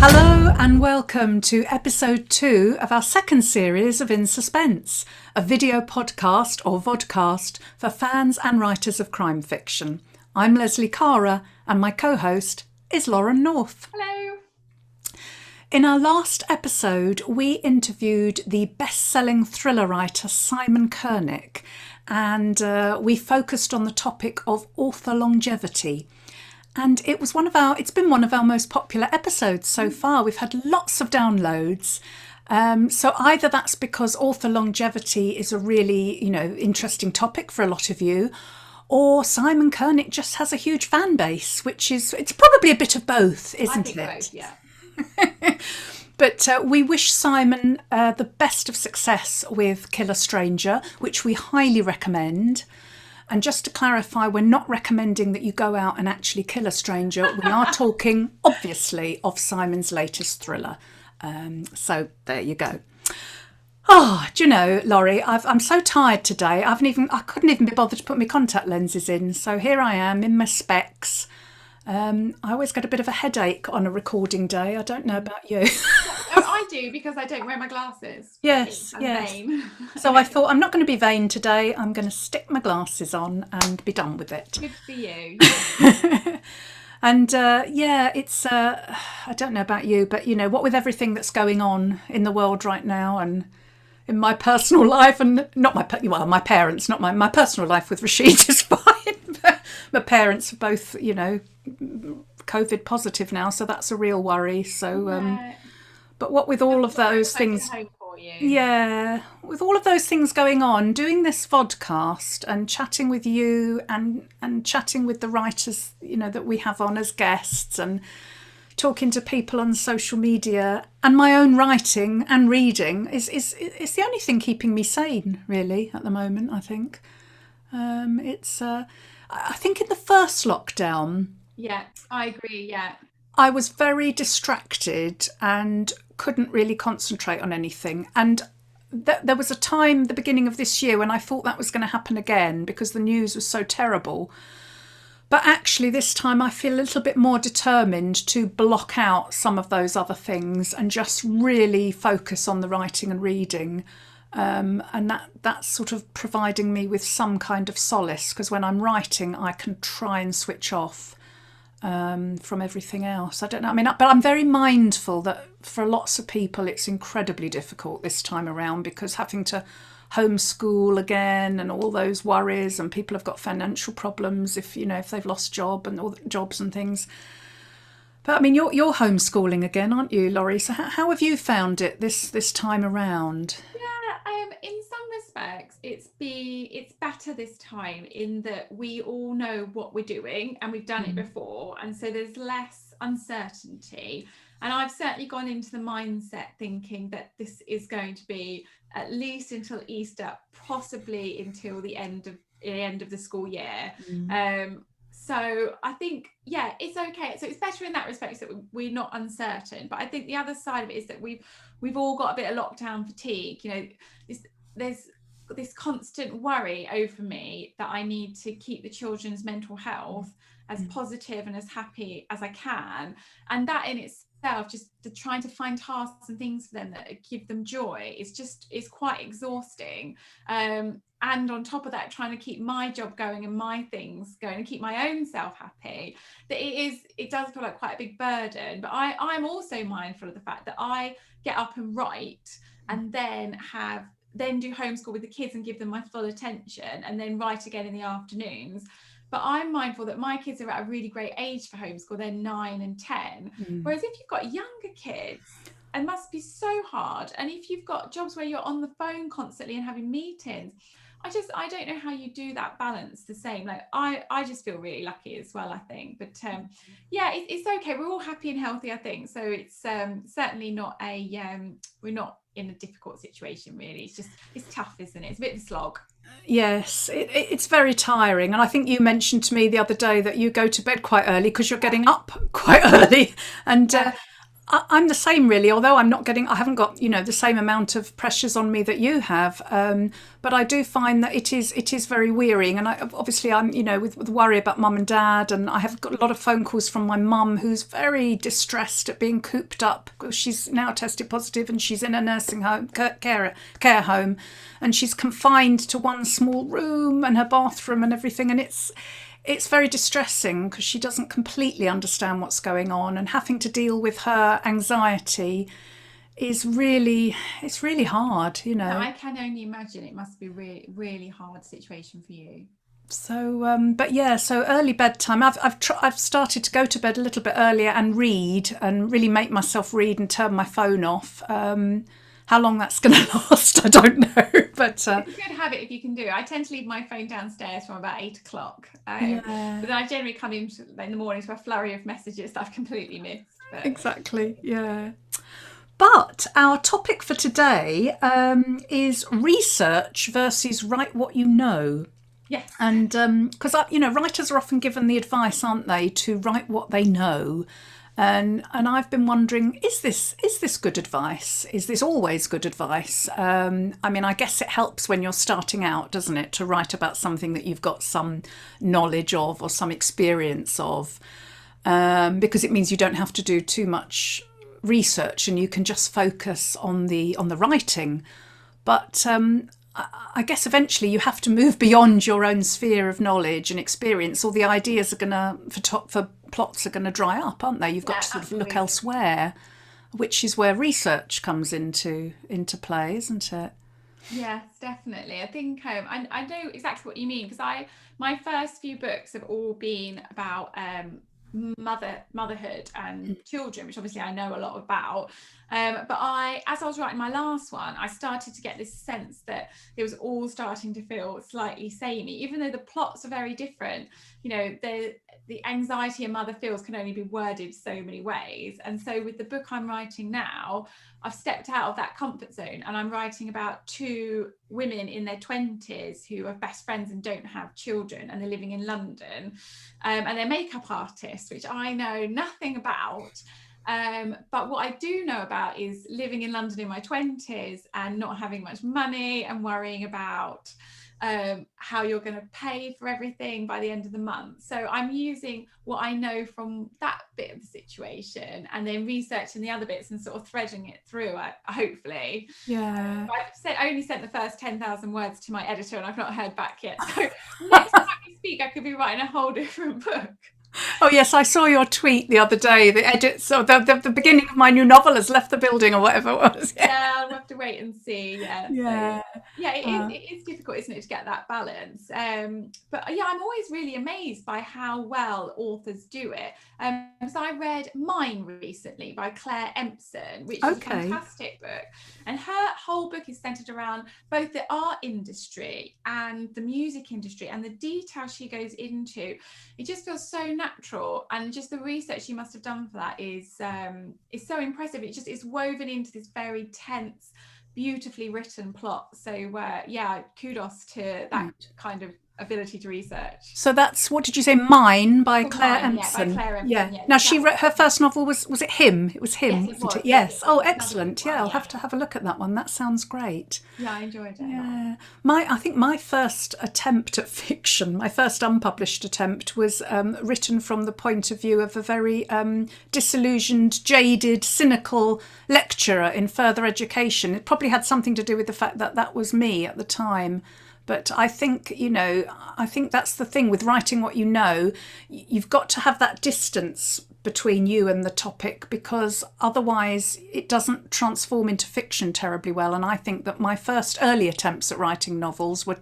Hello and welcome to episode 2 of our second series of In Suspense, a video podcast or vodcast for fans and writers of crime fiction. I'm Leslie Cara and my co-host is Lauren North. Hello. In our last episode, we interviewed the best-selling thriller writer Simon Kernick, and we focused on the topic of author longevity. And it's been one of our most popular episodes so far. We've had lots of downloads. So either that's because author longevity is a really, interesting topic for a lot of you, or Simon Kernick just has a huge fan base, it's probably a bit of both, isn't it? Both, yeah. But we wish Simon the best of success with Kill a Stranger, which we highly recommend. And just to clarify, we're not recommending that you go out and actually kill a stranger. We are talking, obviously, of Simon's latest thriller. So there you go. Oh, do you know, Laurie, I'm so tired today. I couldn't even be bothered to put my contact lenses in. So here I am in my specs. I always get a bit of a headache on a recording day. I don't know about you. I do, because I don't wear my glasses. Yes. Vain. So I thought I'm not going to be vain today. I'm going to stick my glasses on and be done with it. Good for you. And it's I don't know about you, but what with everything that's going on in the world right now and in my personal life, and not my parents, not my personal life with Rashid is fine. But my parents are both COVID positive now, so that's a real worry. So but what with all of those things, with all of those things going on, doing this vodcast and chatting with you and chatting with the writers, that we have on as guests, and talking to people on social media, and my own writing and reading is the only thing keeping me sane, really, at the moment. I think I think in the first lockdown, Yeah, I agree. Yeah, I was very distracted and couldn't really concentrate on anything. And there was a time, the beginning of this year, when I thought that was going to happen again because the news was so terrible. But actually this time I feel a little bit more determined to block out some of those other things and just really focus on the writing and reading. And that's sort of providing me with some kind of solace, because when I'm writing I can try and switch off from everything else. I don't know. But I'm very mindful that for lots of people it's incredibly difficult this time around, because having to homeschool again and all those worries, and people have got financial problems if they've lost jobs and things. But you're homeschooling again, aren't you, Laurie? So how have you found it this time around? in some respects, it's better this time in that we all know what we're doing and we've done it before, and so there's less uncertainty. And I've certainly gone into the mindset thinking that this is going to be at least until Easter, possibly until the end of the school year. So I think, it's okay. So it's better in that respect, that we're not uncertain. But I think the other side of it is that we've all got a bit of lockdown fatigue. There's this constant worry over me that I need to keep the children's mental health as positive and as happy as I can. And that in itself, just trying to find tasks and things for them that give them joy is quite exhausting. And on top of that, trying to keep my job going and my things going and keep my own self happy, that it does feel like quite a big burden. But I'm also mindful of the fact that I get up and write and then do homeschool with the kids and give them my full attention, and then write again in the afternoons. But I'm mindful that my kids are at a really great age for homeschool. They're 9 and 10. Whereas if you've got younger kids, it must be so hard. And if you've got jobs where you're on the phone constantly and having meetings, I don't know how you do that balance the same. Like I just feel really lucky as well, I think. But it's okay. We're all happy and healthy, I think. So it's certainly not we're not in a difficult situation, really. It's tough, isn't it? It's a bit of a slog. Yes, it's very tiring. And I think you mentioned to me the other day that you go to bed quite early because you're getting up quite early. And I'm the same really, although I haven't got, the same amount of pressures on me that you have. But I do find that it is very wearying. And I'm, with worry about mum and dad. And I have got a lot of phone calls from my mum, who's very distressed at being cooped up, because she's now tested positive and she's in a nursing home, care home. And she's confined to one small room and her bathroom and everything. And it's very distressing because she doesn't completely understand what's going on, and having to deal with her anxiety it's really hard, No, I can only imagine it must be really, really hard situation for you. So, but yeah, so early bedtime. I've started to go to bed a little bit earlier and read, and really make myself read and turn my phone off. How long that's going to last, I don't know. But it's a good habit if you can do it. I tend to leave my phone downstairs from about 8 o'clock. But then I generally come in the morning to a flurry of messages that I've completely missed. But... Exactly, yeah. But our topic for today is research versus write what you know. Yes. And because writers are often given the advice, aren't they, to write what they know. And I've been wondering, is this good advice? Is this always good advice? I guess it helps when you're starting out, doesn't it, to write about something that you've got some knowledge of or some experience of, because it means you don't have to do too much research and you can just focus on the writing. But I guess eventually you have to move beyond your own sphere of knowledge and experience, or the ideas are for plots are going to dry up, aren't they? You've got to sort of look elsewhere, which is where research comes into play, isn't it? Yes, definitely. I think I know exactly what you mean, because my first few books have all been about motherhood and children, which obviously I know a lot about. But as I was writing my last one, I started to get this sense that it was all starting to feel slightly samey, even though the plots are very different. The anxiety a mother feels can only be worded so many ways. And so with the book I'm writing now, I've stepped out of that comfort zone, and I'm writing about two women in their 20s who are best friends and don't have children, and they're living in London, and they're makeup artists, which I know nothing about. But what I do know about is living in London in my 20s and not having much money and worrying about how you're going to pay for everything by the end of the month. So I'm using what I know from that bit of the situation and then researching the other bits and sort of threading it through, hopefully. Yeah. I've only sent the first 10,000 words to my editor and I've not heard back yet. So next time we speak, I could be writing a whole different book. Oh yes, I saw your tweet the other day. The edits, or the beginning of my new novel has left the building, or whatever it was. Yeah, I'll have to wait and see. Yeah. So, it is difficult, isn't it, to get that balance? But yeah, I'm always really amazed by how well authors do it. So I read Mine recently by Claire Empson, which is a fantastic book, and her whole book is centered around both the art industry and the music industry, and the detail she goes into. It just feels so natural, and just the research she must have done for that is so impressive. It's woven into this very tense, beautifully written plot. So kudos to that kind of ability to research. So that's, what did you say, Mine by Claire Empson? Yeah, by Claire Empson. Yeah. Now she wrote her first novel was it Him? It was Him, yes, wasn't it? Yes. Oh, excellent. Yeah, I'll have to have a look at that one. That sounds great. Yeah, I enjoyed it. Yeah. I think my first attempt at fiction, my first unpublished attempt, was written from the point of view of a very disillusioned, jaded, cynical lecturer in further education. It probably had something to do with the fact that that was me at the time. But I think that's the thing with writing what you know. You've got to have that distance between you and the topic, because otherwise it doesn't transform into fiction terribly well. And I think that my first early attempts at writing novels were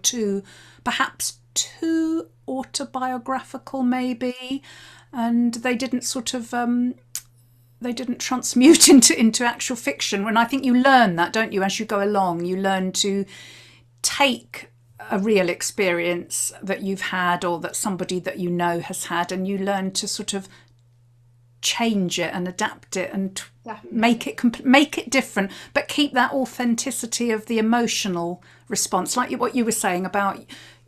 perhaps too autobiographical, maybe, and they didn't transmute into actual fiction. When I think you learn that, don't you, as you go along, you learn to take a real experience that you've had or that somebody that you know has had, and you learn to sort of change it and adapt it and make it different, but keep that authenticity of the emotional response, like what you were saying about,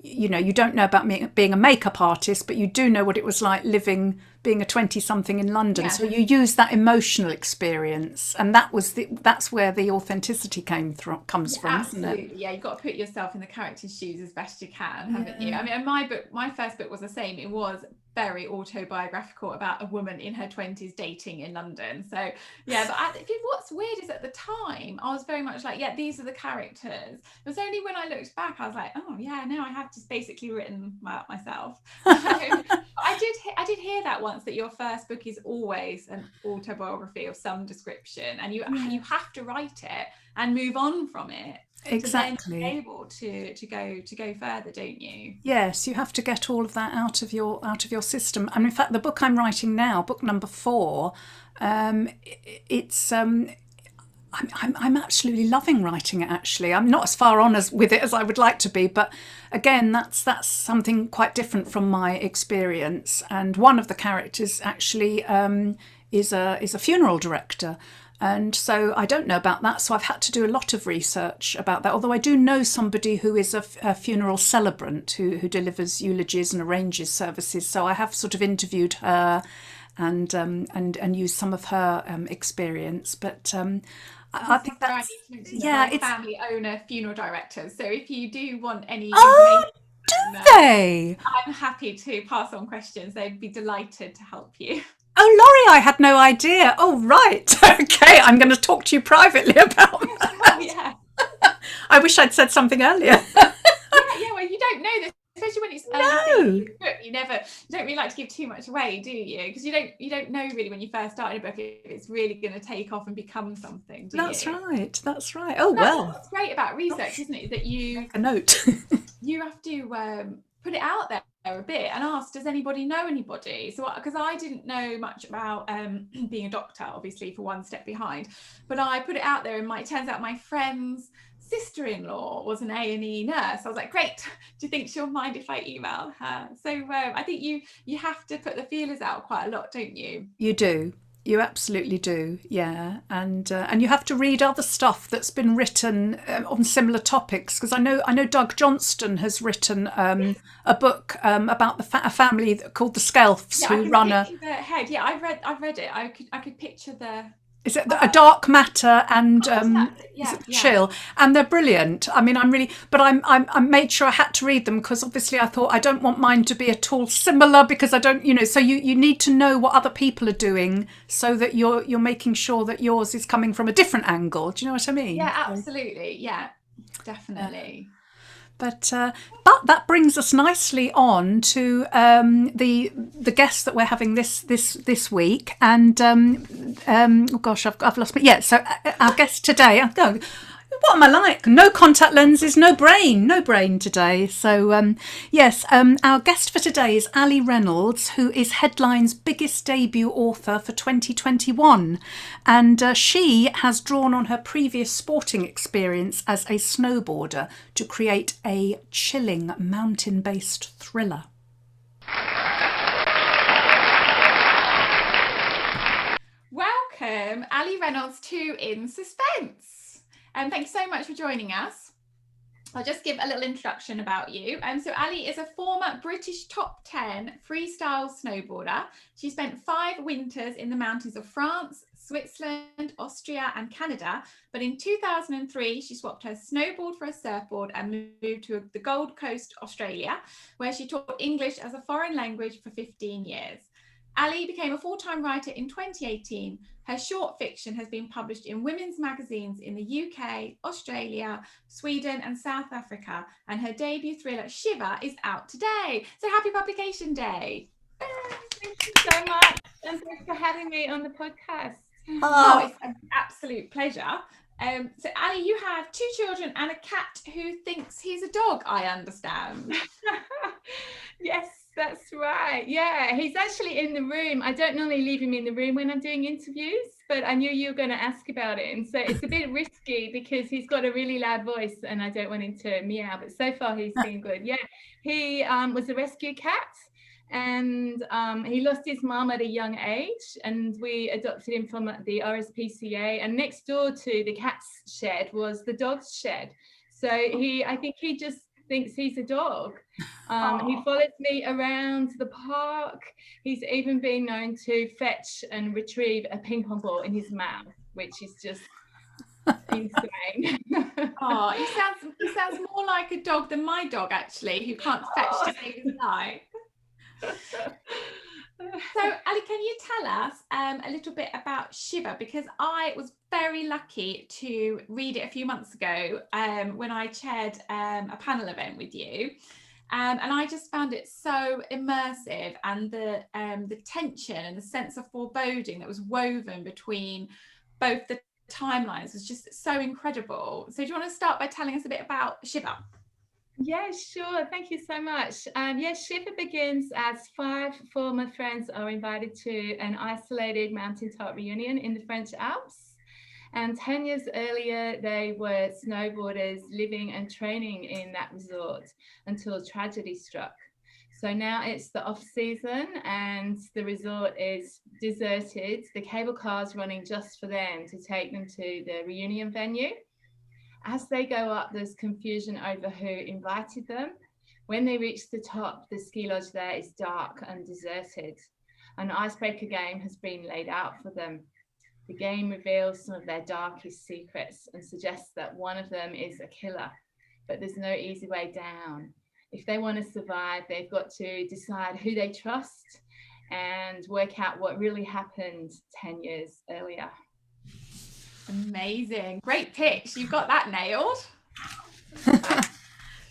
you don't know about me being a makeup artist, but you do know what it was like living being a 20-something in London. Yeah. So you use that emotional experience, and that's where the authenticity comes from, isn't it? Absolutely. Yeah, you've got to put yourself in the character's shoes as best you can, haven't you? I mean, and my first book was the same. It was very autobiographical about a woman in her 20s dating in London. So yeah, but what's weird is at the time I was very much like, yeah, these are the characters. It was only when I looked back I was like, oh yeah, no, I have just basically written about myself. I did hear that once, that your first book is always an autobiography of some description, and you have to write it and move on from it. Exactly. To then be able to go further, don't you? Yes, you have to get all of that out of your system. And in fact, the book I'm writing now, book number 4, it's I'm absolutely loving writing it. Actually, I'm not as far on with it as I would like to be, but again, that's something quite different from my experience. And one of the characters actually is a funeral director. And so I don't know about that. So I've had to do a lot of research about that. Although I do know somebody who is a funeral celebrant who delivers eulogies and arranges services. So I have sort of interviewed her and used some of her experience. But I think that's it's family owner funeral directors. So if you do want any information, do they? I'm happy to pass on questions. They'd be delighted to help you. Oh, Laurie, I had no idea. Oh, right. Okay, I'm going to talk to you privately about that. Yeah. I wish I'd said something earlier. Well, you don't know this, especially when it's early book. You don't really like to give too much away, do you? Because you don't know really when you first start a book if it's really going to take off and become something. That's right. Oh, well. What's great about research, isn't it? That you a note. You have to put it out there a bit and ask, does anybody know anybody? So because I didn't know much about being a doctor, obviously, for one step behind, but I put it out there, and it turns out my friend's sister-in-law was an A&E nurse. I was like, great, do you think she'll mind if I email her? So I think you have to put the feelers out quite a lot, don't you? You do. You absolutely do, yeah, and you have to read other stuff that's been written on similar topics, because I know Doug Johnston has written a book about a family called the Skelfs who run a. Yeah, I've read it. I could picture the. Is it a Dark Matter and Chill, and they're brilliant. I mean, I made sure I had to read them, because obviously I thought I don't want mine to be at all similar, because I don't, so you need to know what other people are doing, so that you're making sure that yours is coming from a different angle. Do you know what I mean? Yeah, absolutely. Yeah, definitely. But that brings us nicely on to the guest that we're having this week, and oh gosh, I've lost me. Yeah, so our guest today. What am I like? No contact lenses, no brain today. So yes, our guest for today is Allie Reynolds, who is Headline's biggest debut author for 2021, and she has drawn on her previous sporting experience as a snowboarder to create a chilling mountain-based thriller. Welcome, Allie Reynolds, to In Suspense. And thanks so much for joining us. I'll just give a little introduction about you. So Allie is a former British top 10 freestyle snowboarder. She spent 5 winters in the mountains of France, Switzerland, Austria, and Canada. But in 2003, she swapped her snowboard for a surfboard and moved to the Gold Coast, Australia, where she taught English as a foreign language for 15 years. Allie became a full-time writer in 2018. Her short fiction has been published in women's magazines in the UK, Australia, Sweden, and South Africa, and her debut thriller, Shiver, is out today. So happy publication day. Thank you so much, and thanks for having me on the podcast. Oh, it's an absolute pleasure. So Allie, you have 2 children and a cat who thinks he's a dog, I understand. Yes, that's right. Yeah, he's actually in the room. I don't normally leave him in the room when I'm doing interviews, but I knew you were going to ask about him. So it's a bit risky because he's got a really loud voice and I don't want him to meow, but so far he's been good. Yeah, he was a rescue cat. And he lost his mum at a young age, and we adopted him from the RSPCA. And next door to the cat's shed was the dog's shed. So I think he just thinks he's a dog. He follows me around the park. He's even been known to fetch and retrieve a ping pong ball in his mouth, which is just insane. Oh, he sounds more like a dog than my dog, actually, who can't fetch to save his life. So, Ali, can you tell us a little bit about Shiver? Because I was very lucky to read it a few months ago when I chaired a panel event with you. And I just found it so immersive, and the tension and the sense of foreboding that was woven between both the timelines was just so incredible. So do you want to start by telling us a bit about Shiver? Yeah, sure. Thank you so much. Shiver begins as 5 former friends are invited to an isolated mountaintop reunion in the French Alps. And 10 years earlier, they were snowboarders living and training in that resort until tragedy struck. So now it's the off season and the resort is deserted. The cable car's running just for them to take them to the reunion venue. As they go up, there's confusion over who invited them. When they reach the top, the ski lodge there is dark and deserted. An icebreaker game has been laid out for them. The game reveals some of their darkest secrets and suggests that one of them is a killer, but there's no easy way down. If they want to survive, they've got to decide who they trust and work out what really happened 10 years earlier. Amazing. Great pitch. You've got that nailed.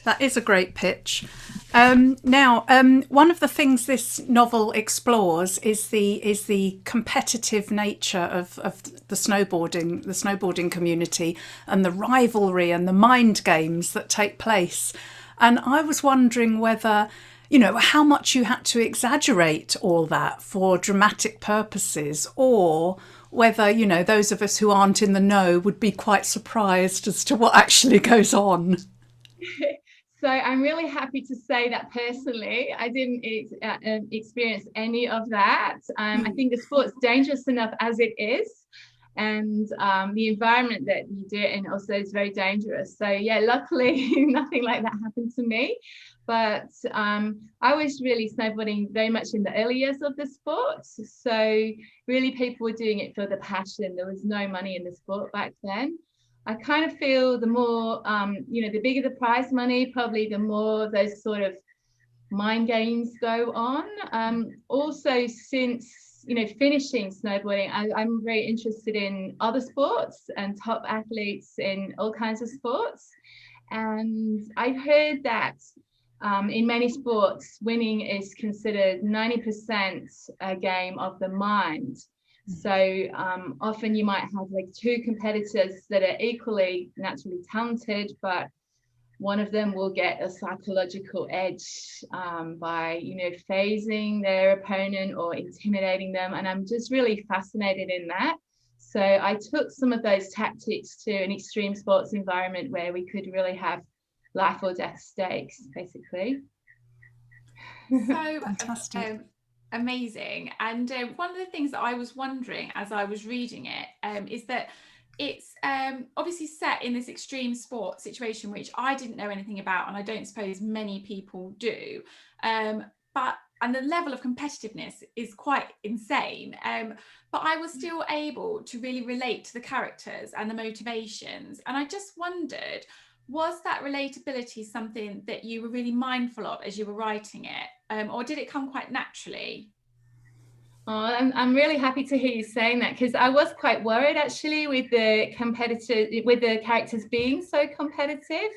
That is a great pitch. Now, one of the things this novel explores is the competitive nature of the snowboarding community, and the rivalry and the mind games that take place. And I was wondering whether, how much you had to exaggerate all that for dramatic purposes, or whether, those of us who aren't in the know would be quite surprised as to what actually goes on. So I'm really happy to say that personally, I didn't experience any of that. I think the sport's dangerous enough as it is. And the environment that you do it in also is very dangerous. So yeah, luckily nothing like that happened to me. But I was really snowboarding very much in the early years of the sport. So really people were doing it for the passion. There was no money in the sport back then. I kind of feel the more, the bigger the prize money, probably the more those sort of mind games go on. Also, since finishing snowboarding, I'm very interested in other sports and top athletes in all kinds of sports. And I've heard that in many sports, winning is considered 90% a game of the mind. So often you might have like 2 competitors that are equally naturally talented, but one of them will get a psychological edge by, phasing their opponent or intimidating them. And I'm just really fascinated in that. So I took some of those tactics to an extreme sports environment where we could really have life or death stakes, basically. So fantastic. Amazing. And one of the things that I was wondering as I was reading it is that it's obviously set in this extreme sport situation, which I didn't know anything about, and I don't suppose many people do. And the level of competitiveness is quite insane. But I was still able to really relate to the characters and the motivations. And I just wondered, was that relatability something that you were really mindful of as you were writing it, or did it come quite naturally? Oh, I'm really happy to hear you saying that, because I was quite worried actually with the characters being so competitive.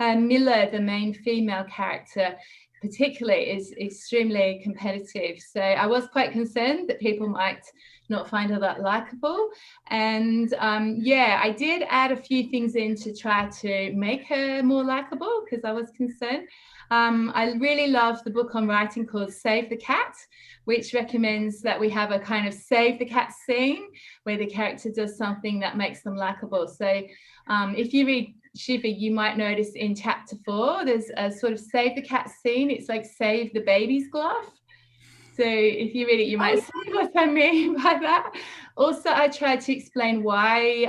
Miller, the main female character, particularly, is extremely competitive. So I was quite concerned that people might not find her that likable. And I did add a few things in to try to make her more likable, because I was concerned. I really love the book on writing called Save the Cat, which recommends that we have a kind of save the cat scene where the character does something that makes them likable. So if you read Shiver, you might notice in chapter 4, there's a sort of save the cat scene. It's like save the baby's glove. So if you read it, you might see what I mean by that. Also, I tried to explain why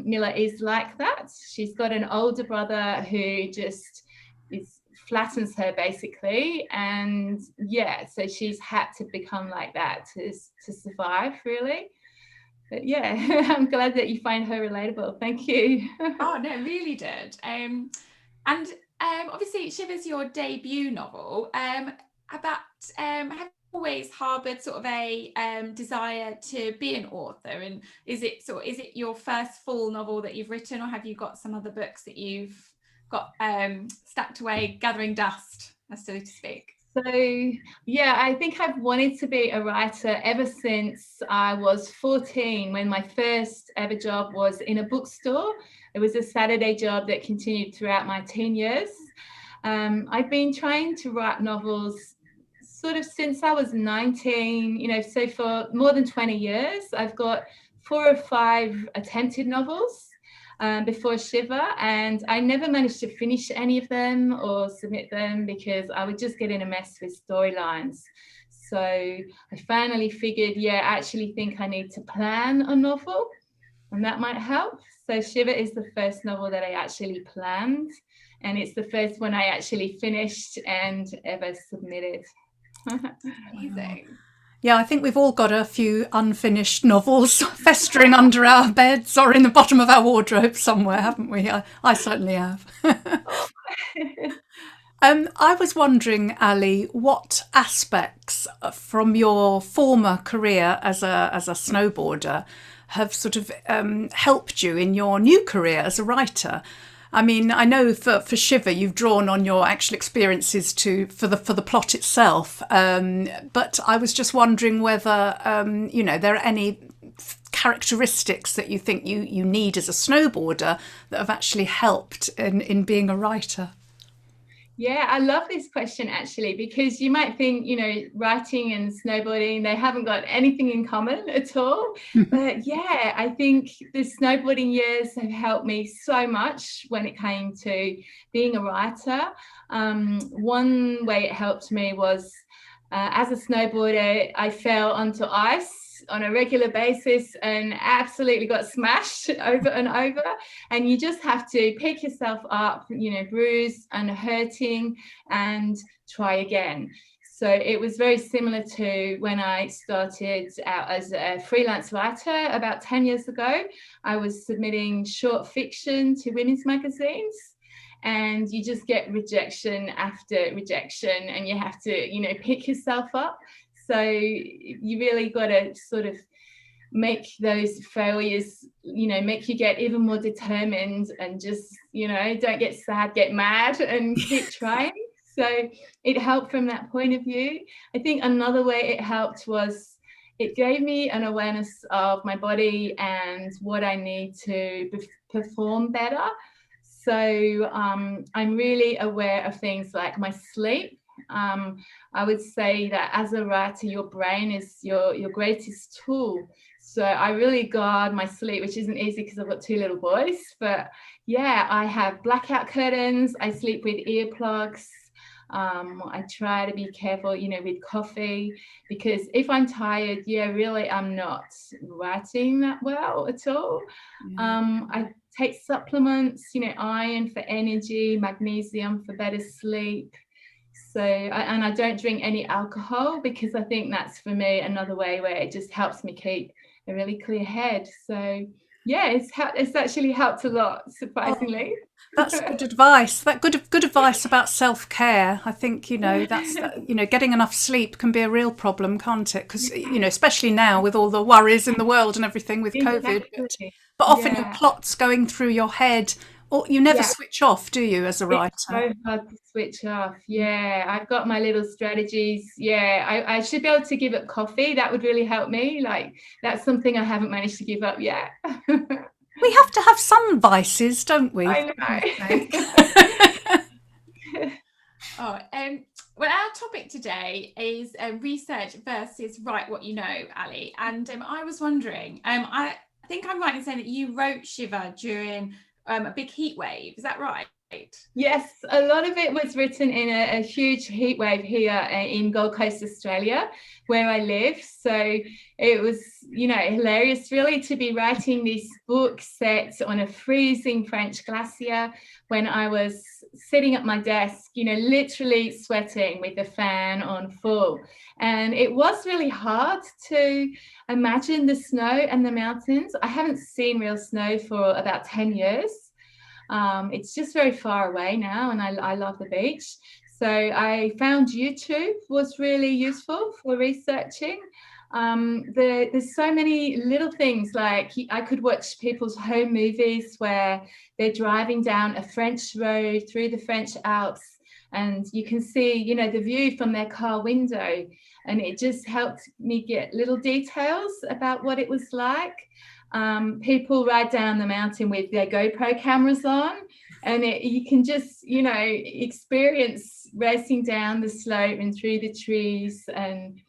Miller is like that. She's got an older brother who just is flattens her basically, and yeah, so she's had to become like that to survive, really. But yeah, I'm glad that you find her relatable. Thank you. Oh no, really did. And obviously Shiver's your debut novel. Have you always harboured sort of a desire to be an author? And is it your first full novel that you've written, or have you got some other books that you've got stacked away, gathering dust, so to speak? So yeah, I think I've wanted to be a writer ever since I was 14, when my first ever job was in a bookstore. It was a Saturday job that continued throughout my teen years. I've been trying to write novels sort of since I was 19, so for more than 20 years. I've got 4 or 5 attempted novels before Shiver, and I never managed to finish any of them or submit them because I would just get in a mess with storylines. So I finally figured, I actually think I need to plan a novel, and that might help. So Shiver is the first novel that I actually planned, and it's the first one I actually finished and ever submitted. Amazing. Yeah, I think we've all got a few unfinished novels festering under our beds or in the bottom of our wardrobe somewhere, haven't we? I certainly have. I was wondering, Allie, what aspects from your former career as a snowboarder have sort of helped you in your new career as a writer? I mean, I know for Shiver, you've drawn on your actual experiences for the plot itself. But I was just wondering whether, there are any characteristics that you think you need as a snowboarder that have actually helped in being a writer. Yeah, I love this question actually, because you might think, writing and snowboarding, they haven't got anything in common at all. But yeah, I think the snowboarding years have helped me so much when it came to being a writer. One way it helped me was as a snowboarder, I fell onto ice on a regular basis and absolutely got smashed over and over, and you just have to pick yourself up, bruised and hurting, and try again. So it was very similar to when I started out as a freelance writer about 10 years ago. I was submitting short fiction to women's magazines, and you just get rejection after rejection, and you have to pick yourself up. So you really got to sort of make those failures, make you get even more determined, and just, don't get sad, get mad and keep trying. So it helped from that point of view. I think another way it helped was it gave me an awareness of my body and what I need to perform better. So I'm really aware of things like my sleep. I would say that as a writer, your brain is your greatest tool. So I really guard my sleep, which isn't easy because I've got 2 little boys. But yeah, I have blackout curtains. I sleep with earplugs. I try to be careful, with coffee, because if I'm tired, really, I'm not writing that well at all. I take supplements, iron for energy, magnesium for better sleep. So, and I don't drink any alcohol, because I think that's, for me, another way where it just helps me keep a really clear head. So yeah, it's actually helped a lot, surprisingly. Oh, that's good advice. That good advice about self-care. I think, that's, getting enough sleep can be a real problem, can't it? Because, especially now with all the worries in the world and everything with COVID. But often your plot's going through your head, or you never switch off, do you, as a writer? It's so hard to switch off. Yeah, I've got my little strategies. Yeah, I should be able to give up coffee. That would really help me. Like, that's something I haven't managed to give up yet. We have to have some vices, don't we? I know. Well, our topic today is research versus write what you know, Allie. And I was wondering, I think I'm right in saying that you wrote Shiver during a big heat wave. Is that right? Yes, a lot of it was written in a huge heat wave here in Gold Coast, Australia, where I live. So it was, hilarious really to be writing this book set on a freezing French glacier when I was sitting at my desk, literally sweating with the fan on full. And it was really hard to imagine the snow and the mountains. I haven't seen real snow for about 10 years. It's just very far away now, and I love the beach. So I found YouTube was really useful for researching. There's so many little things, like I could watch people's home movies where they're driving down a French road through the French Alps, and you can see, the view from their car window. And it just helped me get little details about what it was like. People ride down the mountain with their GoPro cameras on, and you can just, experience racing down the slope and through the trees. And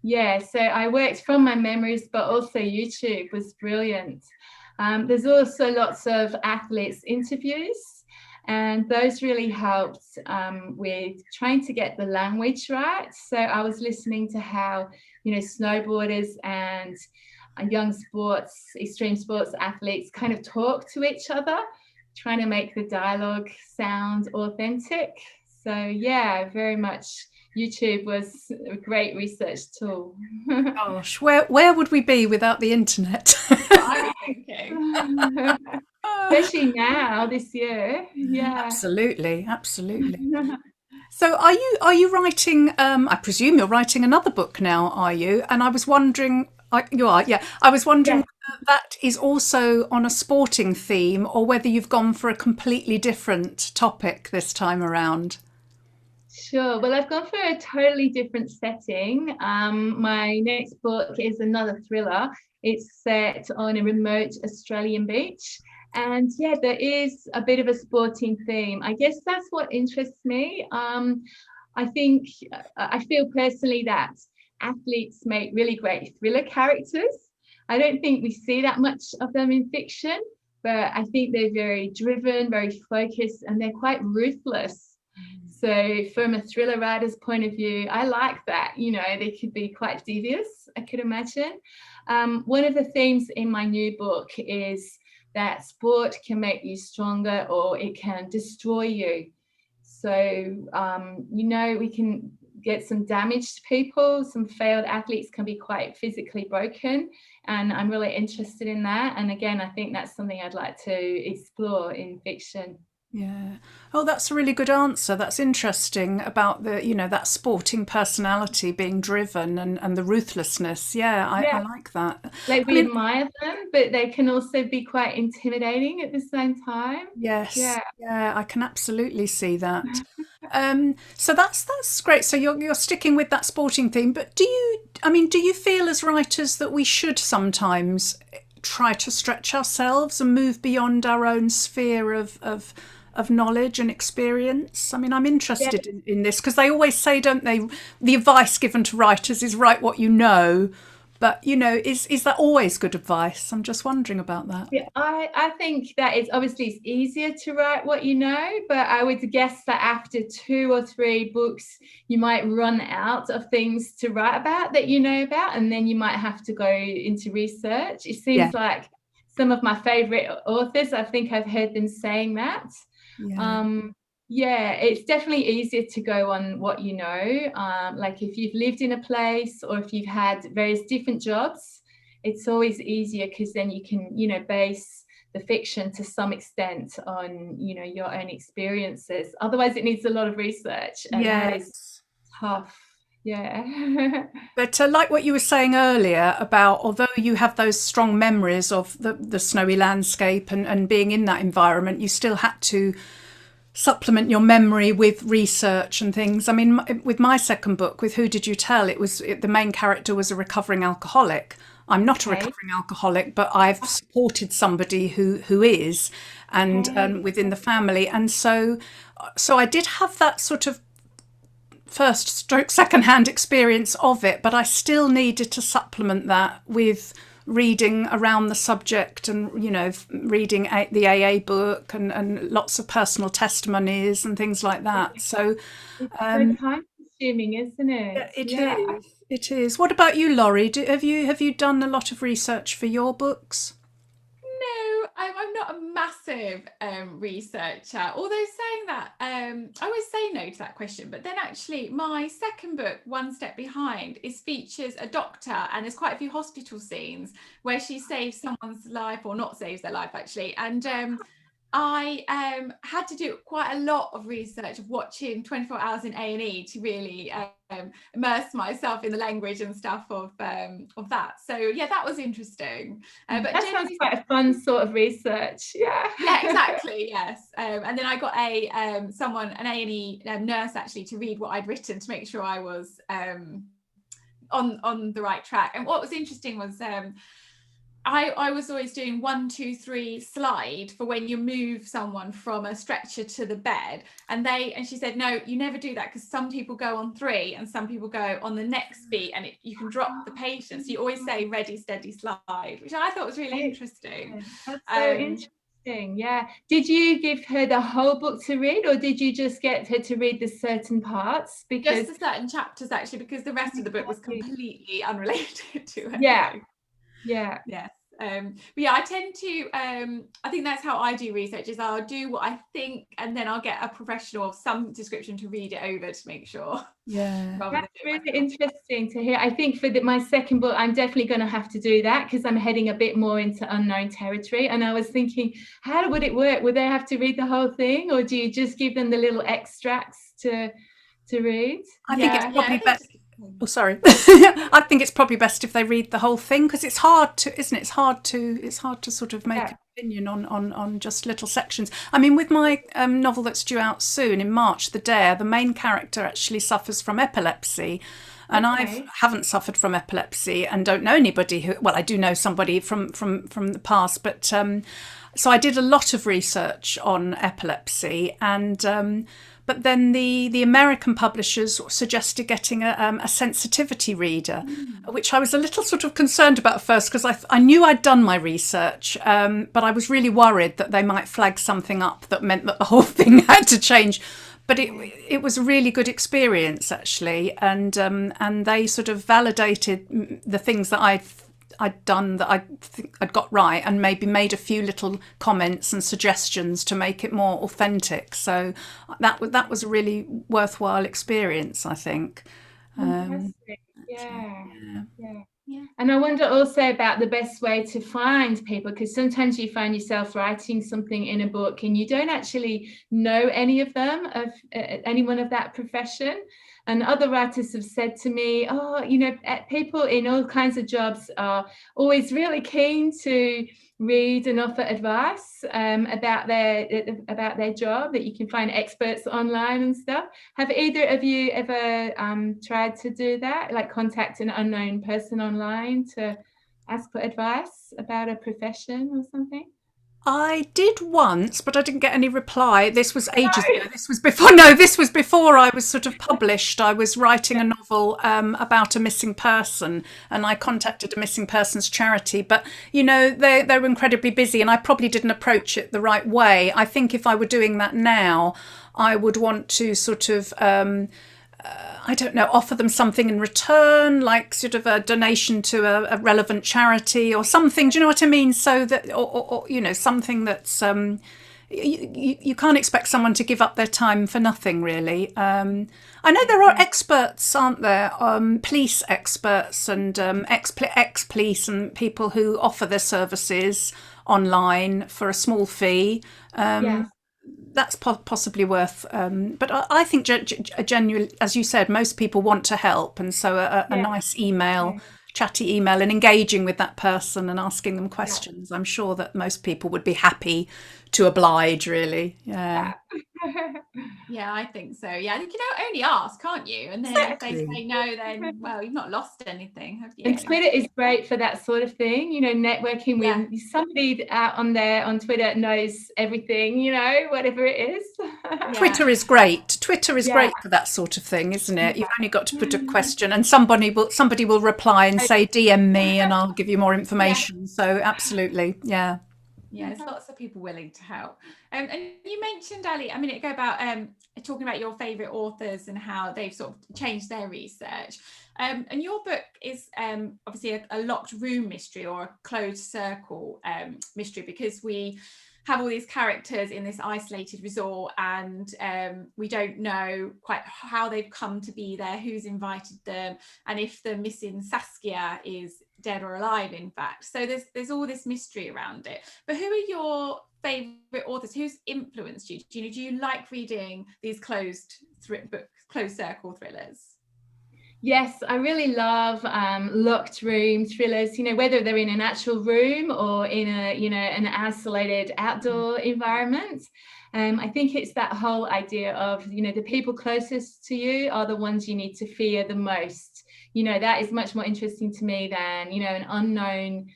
so I worked from my memories, but also YouTube was brilliant. There's also lots of athletes interviews, and those really helped with trying to get the language right. So I was listening to how, snowboarders and young extreme sports athletes kind of talk to each other, trying to make the dialogue sound authentic. So very much YouTube was a great research tool. Gosh, where would we be without the internet? I was thinking. Especially now, this year. Yeah. Absolutely. So are you writing, I presume you're writing another book now, are you? And I was wondering, you are, yeah. I was wondering whether that is also on a sporting theme, or whether you've gone for a completely different topic this time around. Sure. Well, I've gone for a totally different setting. My next book is another thriller. It's set on a remote Australian beach. And there is a bit of a sporting theme. I guess that's what interests me. I feel personally that athletes make really great thriller characters. I don't think we see that much of them in fiction, but I think they're very driven, very focused, and they're quite ruthless. So from a thriller writer's point of view, I like that. They could be quite devious, I could imagine. One of the themes in my new book is that sport can make you stronger, or it can destroy you. So, we can get some damaged people. Some failed athletes can be quite physically broken. And I'm really interested in that. And again, I think that's something I'd like to explore in fiction. Yeah. Oh, that's a really good answer. That's interesting about that sporting personality being driven and the ruthlessness. I like that. Like we admire them, but they can also be quite intimidating at the same time. Yes. Yeah, I can absolutely see that. So that's great. So you're sticking with that sporting theme, but do you feel as writers that we should sometimes try to stretch ourselves and move beyond our own sphere of knowledge and experience? I mean, I'm interested in this, because they always say, don't they, the advice given to writers is write what you know. But, is that always good advice? I'm just wondering about that. Yeah, I think that it's easier to write what you know, but I would guess that after 2 or 3 books, you might run out of things to write about that you know about, and then you might have to go into research. It seems like some of my favourite authors, I think I've heard them saying that. It's definitely easier to go on what you know. Like if you've lived in a place, or if you've had various different jobs, it's always easier, because then you can, base the fiction to some extent on, your own experiences. Otherwise, it needs a lot of research, and that is tough. Yeah. But like what you were saying earlier about, although you have those strong memories of the snowy landscape and being in that environment, you still had to supplement your memory with research and things. I mean, with my second book, with Who Did You Tell, the main character was a recovering alcoholic. I'm not a recovering alcoholic, but I've supported somebody who is, and within the family. And so I did have that sort of second-hand experience of it, but I still needed to supplement that with reading around the subject, and reading the AA book, and lots of personal testimonies and things like that. So it's so time consuming, isn't it? it is. It is. What about you, Laurie? Have you done a lot of research for your books? No, I'm not a massive researcher, although saying that, I always say no to that question, but then actually my second book, One Step Behind, features a doctor, and there's quite a few hospital scenes where she saves someone's life, or not saves their life actually, and I had to do quite a lot of research of watching 24 Hours in A&E to really immerse myself in the language and stuff of that. So yeah, that was interesting. But that sounds quite a fun sort of research. Yeah. Yeah, exactly. Yes. And then I got an A&E nurse actually to read what I'd written to make sure I was on the right track. And what was interesting was I was always doing 1, 2, 3 slide for when you move someone from a stretcher to the bed, and she said, no, you never do that, because some people go on 3 and some people go on the next beat, and you can drop the patient. So you always say ready, steady, slide, which I thought was really interesting. That's so interesting. Yeah. Did you give her the whole book to read, or did you just get her to read the certain parts? Because just the certain chapters actually, because the rest of the book was completely unrelated to it. Yeah. But yeah, I tend to I think that's how I do research, is I'll do what I think, and then I'll get a professional of some description to read it over to make sure. That's really interesting to hear. I think for my second book, I'm definitely going to have to do that, because I'm heading a bit more into unknown territory. And I was thinking, how would it work? Would they have to read the whole thing, or do you just give them the little extracts to read? I think it's probably best. Oh, sorry. I think it's probably best if they read the whole thing, because it's hard to, isn't it? It's hard to sort of make an opinion on just little sections. I mean, with my novel that's due out soon in March, The Dare, the main character actually suffers from epilepsy. And I haven't suffered from epilepsy and don't know anybody who, well, I do know somebody from the past, but so I did a lot of research on epilepsy, and but then the American publishers suggested getting a sensitivity reader, which I was a little sort of concerned about at first, because I knew I'd done my research, but I was really worried that they might flag something up that meant that the whole thing had to change. But it was a really good experience actually, and they sort of validated the things that I'd done, that I think I'd got right, and maybe made a few little comments and suggestions to make it more authentic. So that was a really worthwhile experience, I think. Fantastic. Yeah. And I wonder also about the best way to find people, because sometimes you find yourself writing something in a book and you don't actually know any of them, of anyone of that profession. And other writers have said to me, people in all kinds of jobs are always really keen to read and offer advice about their job, that you can find experts online and stuff. Have either of you ever tried to do that, like contact an unknown person online to ask for advice about a profession or something? I did once, but I didn't get any reply. This was ages ago. This was before I was sort of published. I was writing a novel about a missing person, and I contacted a missing persons charity. But, they were incredibly busy, and I probably didn't approach it the right way. I think if I were doing that now, I would want to sort of I don't know, offer them something in return, like sort of a donation to a relevant charity or something. Do you know what I mean? So that, or something that's you can't expect someone to give up their time for nothing, really. I know there are experts, aren't there? Police experts and ex-police and people who offer their services online for a small fee. That's possibly worth, but I think genuinely, as you said, most people want to help, and so a nice email, chatty email, and engaging with that person and asking them questions, I'm sure that most people would be happy to oblige, really. Yeah, I think so. Yeah, I think you know, only ask, can't you? And then if they say no, then well, you've not lost anything, have you? And Twitter is great for that sort of thing, you know, networking with somebody out on there on Twitter knows everything, you know, whatever it is. Twitter is great. Twitter is great for that sort of thing, isn't it? You've only got to put a question and somebody will reply and say DM me and I'll give you more information. So absolutely, yeah. Yeah, there's lots of people willing to help. And you mentioned, Ali, a minute ago about talking about your favourite authors and how they've sort of changed their research. And your book is obviously a locked room mystery or a closed circle mystery, because we have all these characters in this isolated resort and we don't know quite how they've come to be there, who's invited them, and if the missing Saskia is dead or alive, in fact. So there's all this mystery around it. But who are your favorite authors? Who's influenced you? Do you like reading these closed circle thrillers? Yes, I really love locked room thrillers, you know, whether they're in an actual room or in a, you know, an isolated outdoor environment. I think it's that whole idea of, you know, the people closest to you are the ones you need to fear the most. You know, that is much more interesting to me than, you know, an unknown,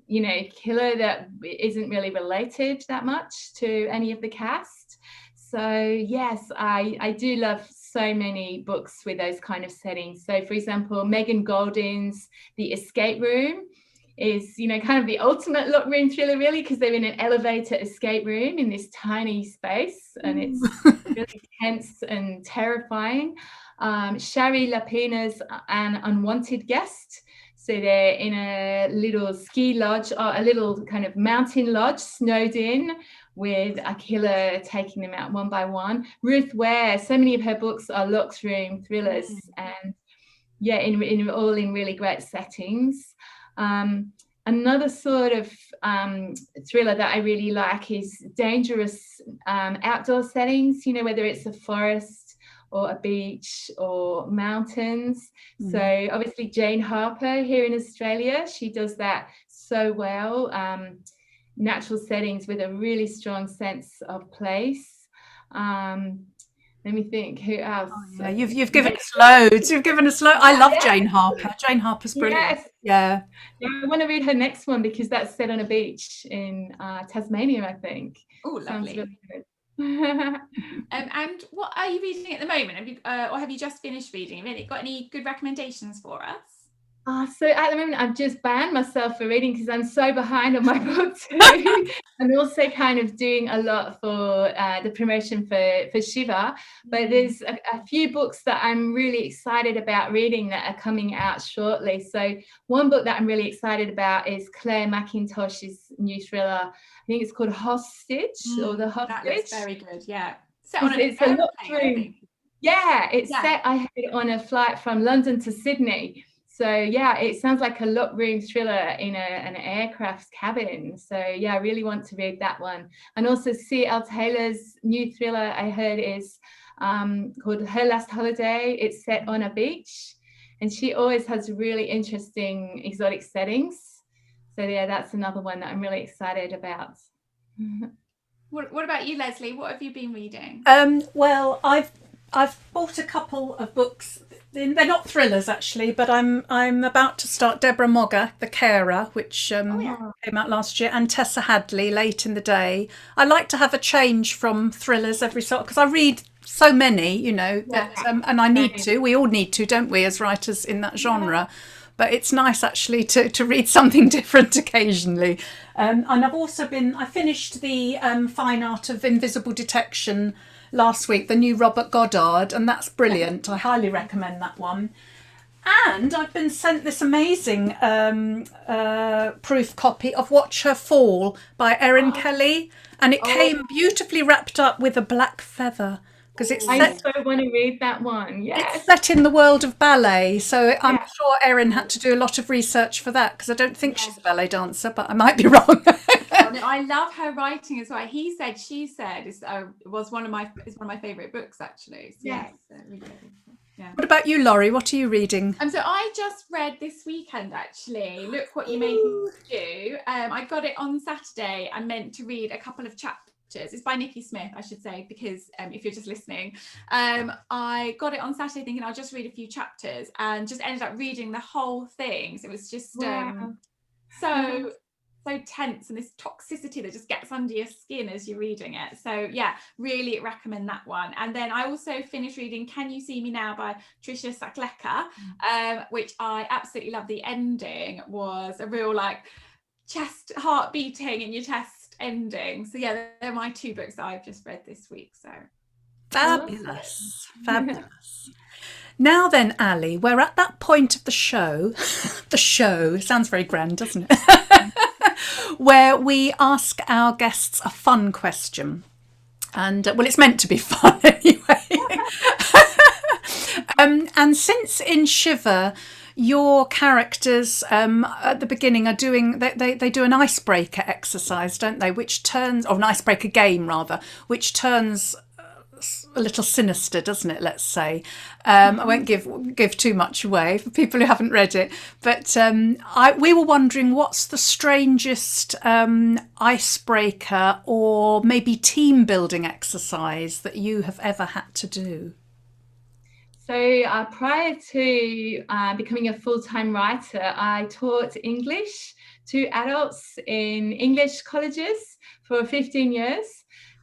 you know, killer that isn't really related that much to any of the cast. So yes, I do love so many books with those kind of settings. So for example, Megan Goldin's The Escape Room is, you know, kind of the ultimate locked room thriller, really, because they're in an elevator escape room in this tiny space and it's really tense and terrifying. Shari Lapina's An Unwanted Guest. So they're in a little ski lodge, or a little kind of mountain lodge, snowed in, with a killer taking them out one by one. Ruth Ware, so many of her books are locked room thrillers, and yeah, in all in really great settings. Another sort of thriller that I really like is dangerous outdoor settings, you know, whether it's a forest or a beach or mountains. So obviously Jane Harper here in Australia, she does that so well. Natural settings with a really strong sense of place. Let me think, who else? Oh, yeah, you've given us loads. You've given us loads. I love Jane Harper. Jane Harper's brilliant. Yes. Yeah. I want to read her next one because that's set on a beach in Tasmania, I think. Oh, lovely. Sounds really good. And what are you reading at the moment? Have you, or have you just finished reading? Have you got any good recommendations for us? So at the moment, I've just banned myself for reading because I'm so behind on my book too. I'm also kind of doing a lot for the promotion for Shiva, but there's a few books that I'm really excited about reading that are coming out shortly. So one book that I'm really excited about is Claire McIntosh's new thriller. I think it's called Hostage or The Hostage. That looks very good, yeah. It's a locked room. Yeah, it's set, I had, on a flight from London to Sydney. So yeah, it sounds like a locked room thriller in an aircraft's cabin. So yeah, I really want to read that one. And also C.L. Taylor's new thriller I heard is called Her Last Holiday. It's set on a beach, and she always has really interesting exotic settings. So yeah, that's another one that I'm really excited about. What about you, Leslie? What have you been reading? Well, I've bought a couple of books. They're not thrillers actually, but I'm about to start Deborah Mogger, The Carer, which came out last year, and Tessa Hadley, Late in the Day. I like to have a change from thrillers every sort, because I read so many, you know, that, and I need to. We all need to, don't we, as writers in that genre? But it's nice actually to read something different occasionally. And I finished the Fine Art of Invisible Detection last week, the new Robert Goddard, and that's brilliant. I highly recommend that one. And I've been sent this amazing proof copy of Watch Her Fall by Erin Kelly, and it came beautifully wrapped up with a black feather. I so want to read that one. Yes. It's set in the world of ballet, so I'm sure Erin had to do a lot of research for that, because I don't think she's a ballet dancer, but I might be wrong. No, I love her writing as well. He said, she said is one of my favorite books actually. So yes. Yeah. What about you, Laurie? What are you reading? So I just read this weekend actually. Look What You Made Me Do. I got it on Saturday. I meant to read a couple of chapters chapters. It's by Nikki Smith, I should say, because if you're just listening, I got it on Saturday thinking I'll just read a few chapters, and just ended up reading the whole thing. So it was just so tense, and this toxicity that just gets under your skin as you're reading it. So yeah, really recommend that one. And then I also finished reading Can You See Me Now by Tricia Sakleka, which I absolutely love. The ending was a real like chest, heart beating in your chest ending. So yeah, they're my 2 books that I've just read this week. So fabulous. Now then, Allie, we're at that point of the show. The show sounds very grand, doesn't it? Where we ask our guests a fun question. And well, it's meant to be fun anyway. And since in Shiver, your characters at the beginning are doing, they do an icebreaker exercise, don't they? Which turns, or an icebreaker game rather, which turns a little sinister, doesn't it? Let's say. I won't give too much away for people who haven't read it, but we were wondering what's the strangest icebreaker or maybe team building exercise that you have ever had to do. So prior to becoming a full-time writer, I taught English to adults in English colleges for 15 years.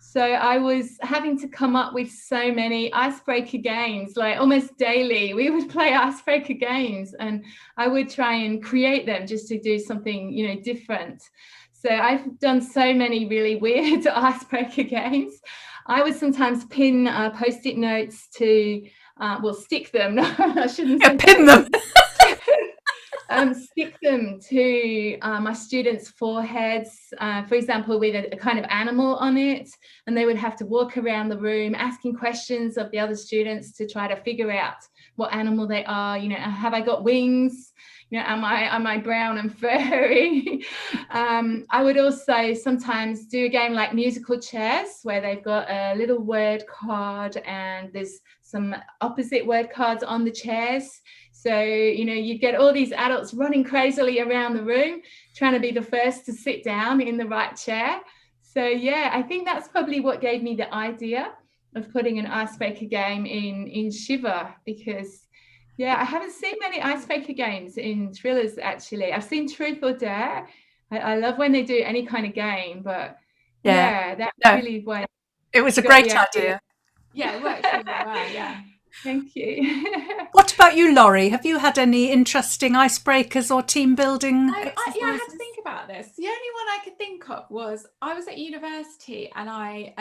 So I was having to come up with so many icebreaker games, like almost daily. We would play icebreaker games, and I would try and create them just to do something, different. So I've done so many really weird icebreaker games. I would sometimes pin Post-it notes to, stick them. No, I shouldn't say pin them. Stick them to my students' foreheads, for example, with a kind of animal on it, and they would have to walk around the room asking questions of the other students to try to figure out what animal they are. Have I got wings? Am I brown and furry? I would also sometimes do a game like musical chairs, where they've got a little word card and there's some opposite word cards on the chairs. So, you get all these adults running crazily around the room, trying to be the first to sit down in the right chair. So, yeah, I think that's probably what gave me the idea of putting an icebreaker game in Shiver, because, yeah, I haven't seen many icebreaker games in thrillers, actually. I've seen Truth or Dare. I love when they do any kind of game, but, really went. It was a great idea. Yeah, it worked really well, yeah. Thank you. What about you, Laurie? Have you had any interesting icebreakers or team building exercises? I had to think about this. The only one I could think of was I was at university and I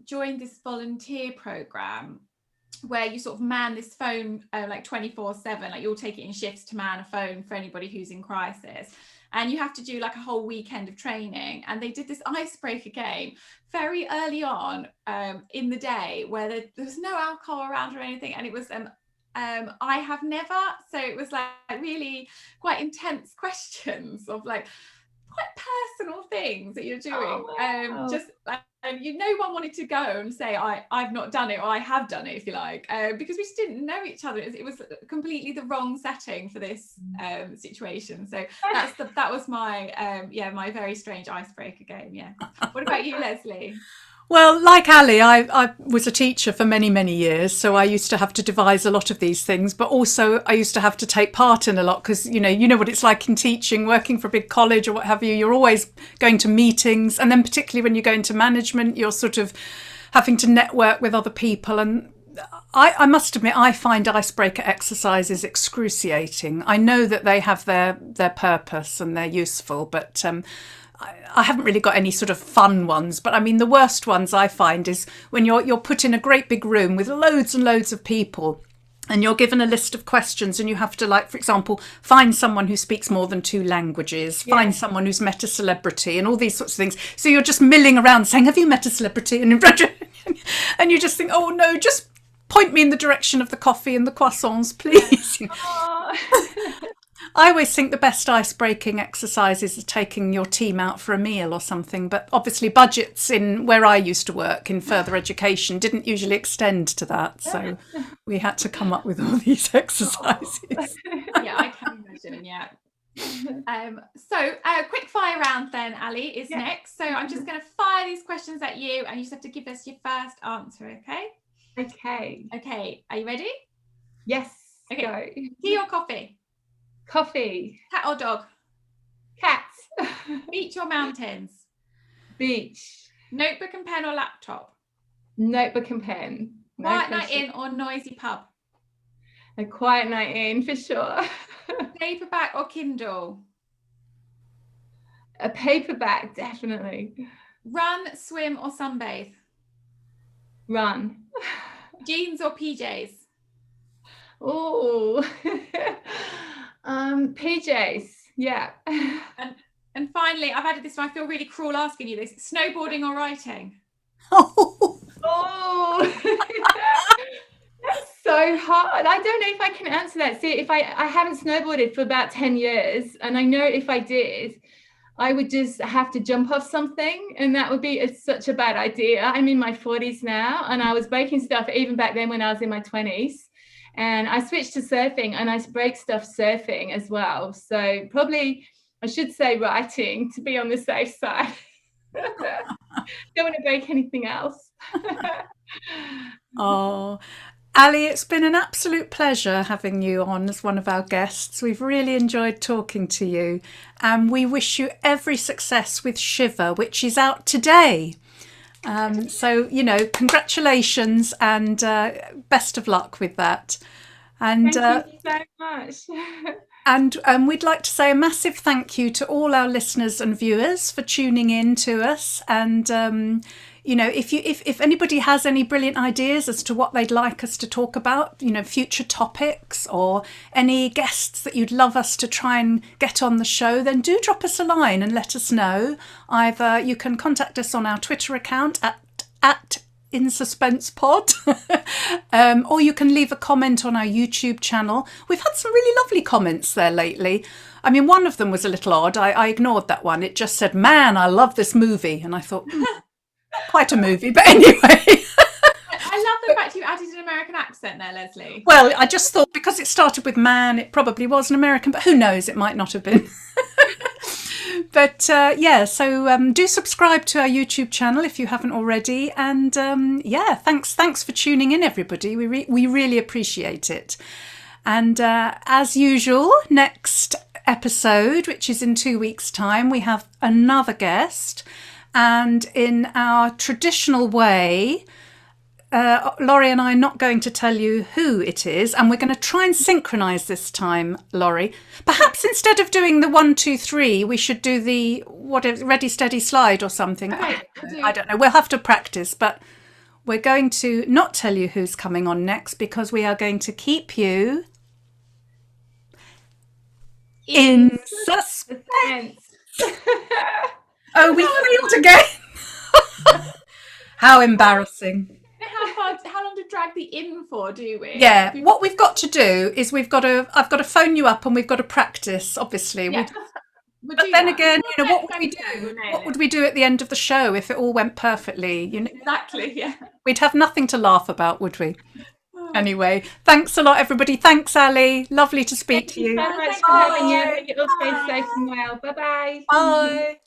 joined this volunteer program where you sort of man this phone like 24/7, like you'll take it in shifts to man a phone for anybody who's in crisis. And you have to do like a whole weekend of training. And they did this icebreaker game very early on in the day, where there was no alcohol around or anything. And it was I have never. So it was like really quite intense questions of like quite personal things that you're doing. Oh, wow. Just no one wanted to go and say I've not done it, or I have done it, if you like, because we just didn't know each other. It was completely the wrong setting for this situation. So that was my my very strange icebreaker game. Yeah. What about you, Leslie? Well, like Allie, I was a teacher for many, many years, so I used to have to devise a lot of these things, but also I used to have to take part in a lot because, you know what it's like in teaching, working for a big college or what have you, you're always going to meetings, and then particularly when you go into management, you're sort of having to network with other people. And I must admit, I find icebreaker exercises excruciating. I know that they have their purpose and they're useful, but I haven't really got any sort of fun ones. But I mean, the worst ones I find is when you're put in a great big room with loads and loads of people, and you're given a list of questions, and you have to, like, for example, find someone who speaks more than 2 languages, find someone who's met a celebrity, and all these sorts of things. So you're just milling around saying, have you met a celebrity? And you just think, oh no, just point me in the direction of the coffee and the croissants, please. I always think the best ice-breaking exercises are taking your team out for a meal or something, but obviously budgets in where I used to work in further education didn't usually extend to that, so we had to come up with all these exercises. Yeah, I can imagine. Yeah. So quick fire round then, Ali, is next. So I'm just going to fire these questions at you and you just have to give us your first answer, okay? Okay, are you ready? Yes. Okay. Go. Tea or coffee? Coffee. Cat or dog? Cat. Beach or mountains? Beach. Notebook and pen or laptop? Notebook and pen. Quiet night in or noisy pub? A quiet night in, for sure. Paperback or Kindle? A paperback, definitely. Run, swim or sunbathe? Run. Jeans or PJs? Oh, PJs. Yeah. And finally, I've added this one. I feel really cruel asking you this. Snowboarding or writing? Oh, that's so hard. I don't know if I can answer that. See, if I haven't snowboarded for about 10 years, and I know if I did, I would just have to jump off something, and that would be such a bad idea. I'm in my 40s now, and I was breaking stuff even back then when I was in my 20s. And I switched to surfing, and I break stuff surfing as well. So probably I should say writing to be on the safe side. Don't want to break anything else. Oh, Ali, it's been an absolute pleasure having you on as one of our guests. We've really enjoyed talking to you, and we wish you every success with Shiver, which is out today. So, congratulations and best of luck with that. And thank you so much. And we'd like to say a massive thank you to all our listeners and viewers for tuning in to us. And if anybody has any brilliant ideas as to what they'd like us to talk about, future topics or any guests that you'd love us to try and get on the show, then do drop us a line and let us know. Either you can contact us on our Twitter account at In Suspense Pod, or you can leave a comment on our YouTube channel. We've had some really lovely comments there lately. I mean, one of them was a little odd. I ignored that one. It just said, "Man, I love this movie," and I thought, quite a movie, but anyway. I love the fact you added an American accent there, Leslie. Well, I just thought because it started with man, it probably was an American, but who knows? It might not have been. But so do subscribe to our YouTube channel if you haven't already. And thanks for tuning in, everybody. We really appreciate it. And as usual, next episode, which is in 2 weeks' time, we have another guest. And in our traditional way, Laurie and I are not going to tell you who it is, and we're going to try and synchronise this time, Laurie. Perhaps instead of doing the 1, 2, 3, we should do the ready, steady, slide or something. Okay, I don't know. We'll have to practice, but we're going to not tell you who's coming on next because we are going to keep you in suspense. Oh, we failed again. How embarrassing. How long to drag the in for, do we? Yeah, what we've got to do is I've got to phone you up and we've got to practice, obviously. Yeah. But then again, what would we do? What would we do at the end of the show if it all went perfectly? Exactly, yeah. We'd have nothing to laugh about, would we? Anyway, thanks a lot, everybody. Thanks, Ali. Lovely to speak to you. Thank you so much for having you. Hope you all stay safe and well. Bye-bye. Bye.